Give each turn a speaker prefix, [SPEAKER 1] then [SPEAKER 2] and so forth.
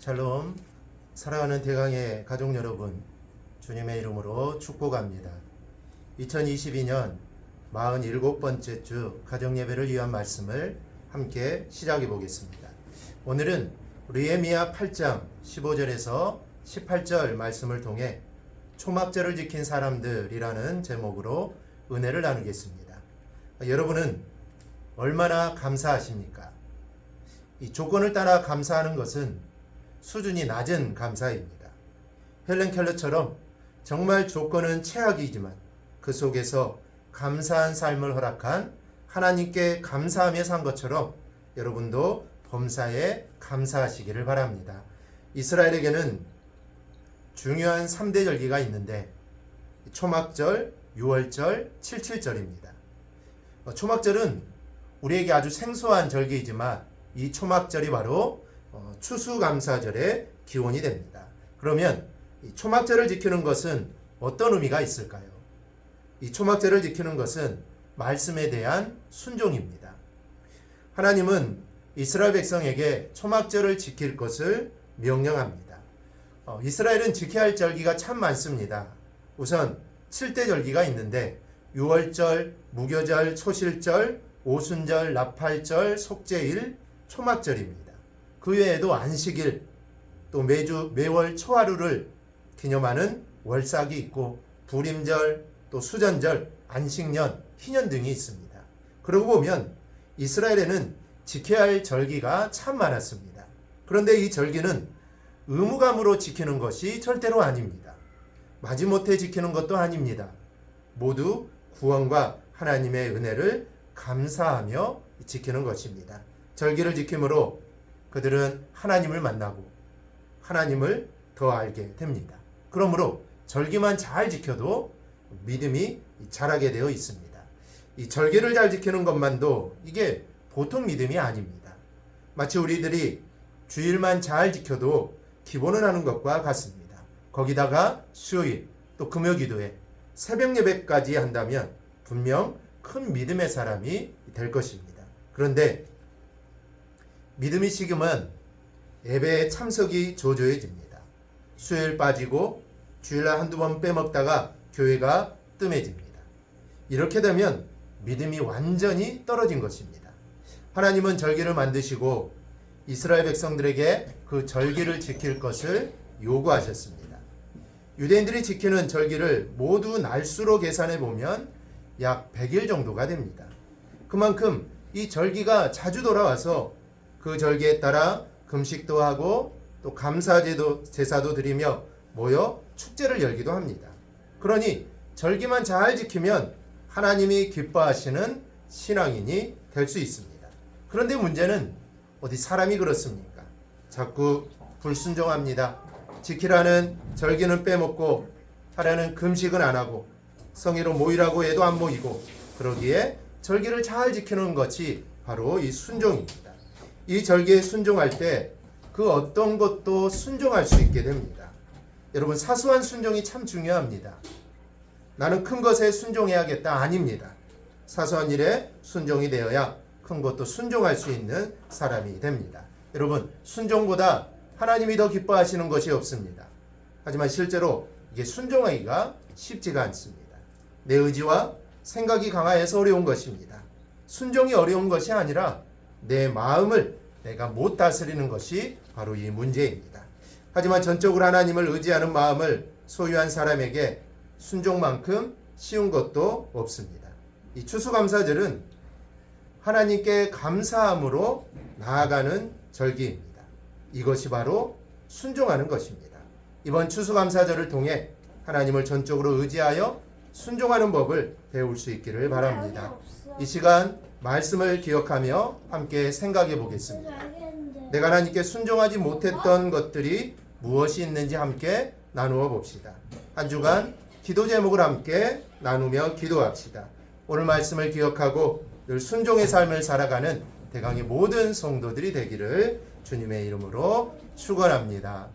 [SPEAKER 1] 샬롬. 사랑하는 대강의 가족 여러분, 주님의 이름으로 축복합니다. 2022년 47번째 주 가정예배를 위한 말씀을 함께 시작해 보겠습니다. 오늘은 느헤미야 8장 15절에서 18절 말씀을 통해 초막절을 지킨 사람들이라는 제목으로 은혜를 나누겠습니다. 여러분은 얼마나 감사하십니까? 이 조건을 따라 감사하는 것은 수준이 낮은 감사입니다. 헬렌 켈러처럼 정말 조건은 최악이지만 그 속에서 감사한 삶을 허락한 하나님께 감사하며 산 것처럼 여러분도 범사에 감사하시기를 바랍니다. 이스라엘에게는 중요한 3대 절기가 있는데 초막절, 유월절, 칠칠절입니다. 초막절은 우리에게 아주 생소한 절기이지만 이 초막절이 바로 추수감사절의 기원이 됩니다. 그러면 이 초막절을 지키는 것은 어떤 의미가 있을까요? 이 초막절을 지키는 것은 말씀에 대한 순종입니다. 하나님은 이스라엘 백성에게 초막절을 지킬 것을 명령합니다. 이스라엘은 지켜야 할 절기가 참 많습니다. 우선 7대 절기가 있는데 유월절, 무교절, 초실절, 오순절, 나팔절, 속죄일, 초막절입니다. 그 외에도 안식일, 또 매월 초하루를 기념하는 월삭이 있고 불임절, 또 수전절, 안식년, 희년 등이 있습니다. 그러고 보면 이스라엘에는 지켜야 할 절기가 참 많았습니다. 그런데 이 절기는 의무감으로 지키는 것이 절대로 아닙니다. 마지못해 지키는 것도 아닙니다. 모두 구원과 하나님의 은혜를 감사하며 지키는 것입니다. 절기를 지킴으로 그들은 하나님을 만나고 하나님을 더 알게 됩니다. 그러므로 절기만 잘 지켜도 믿음이 자라게 되어 있습니다. 이 절기를 잘 지키는 것만도 이게 보통 믿음이 아닙니다. 마치 우리들이 주일만 잘 지켜도 기본을 하는 것과 같습니다. 거기다가 수요일 또 금요기도에 새벽 예배까지 한다면 분명 큰 믿음의 사람이 될 것입니다. 그런데 믿음이 식으면 예배에 참석이 조조해집니다. 수요일 빠지고 주일날 한두 번 빼먹다가 교회가 뜸해집니다. 이렇게 되면 믿음이 완전히 떨어진 것입니다. 하나님은 절기를 만드시고 이스라엘 백성들에게 그 절기를 지킬 것을 요구하셨습니다. 유대인들이 지키는 절기를 모두 날수로 계산해 보면 약 100일 정도가 됩니다. 그만큼 이 절기가 자주 돌아와서 그 절기에 따라 금식도 하고 또 제사도 드리며 모여 축제를 열기도 합니다. 그러니 절기만 잘 지키면 하나님이 기뻐하시는 신앙인이 될 수 있습니다. 그런데 문제는 어디 사람이 그렇습니까? 자꾸 불순종합니다. 지키라는 절기는 빼먹고 하라는 금식은 안 하고 성의로 모이라고 해도 안 모이고 그러기에 절기를 잘 지키는 것이 바로 이 순종입니다. 이 절기에 순종할 때 그 어떤 것도 순종할 수 있게 됩니다. 여러분, 사소한 순종이 참 중요합니다. 나는 큰 것에 순종해야겠다 아닙니다. 사소한 일에 순종이 되어야 큰 것도 순종할 수 있는 사람이 됩니다. 여러분, 순종보다 하나님이 더 기뻐하시는 것이 없습니다. 하지만 실제로 이게 순종하기가 쉽지가 않습니다. 내 의지와 생각이 강하여서 어려운 것입니다. 순종이 어려운 것이 아니라 내 마음을 내가 못 다스리는 것이 바로 이 문제입니다. 하지만 전적으로 하나님을 의지하는 마음을 소유한 사람에게 순종만큼 쉬운 것도 없습니다. 이 추수감사절은 하나님께 감사함으로 나아가는 절기입니다. 이것이 바로 순종하는 것입니다. 이번 추수감사절을 통해 하나님을 전적으로 의지하여 순종하는 법을 배울 수 있기를 바랍니다. 이 시간 말씀을 기억하며 함께 생각해 보겠습니다. 내가 하나님께 순종하지 못했던 것들이 무엇이 있는지 함께 나누어 봅시다. 한 주간 기도 제목을 함께 나누며 기도합시다. 오늘 말씀을 기억하고 늘 순종의 삶을 살아가는 대강의 모든 성도들이 되기를 주님의 이름으로 축원합니다.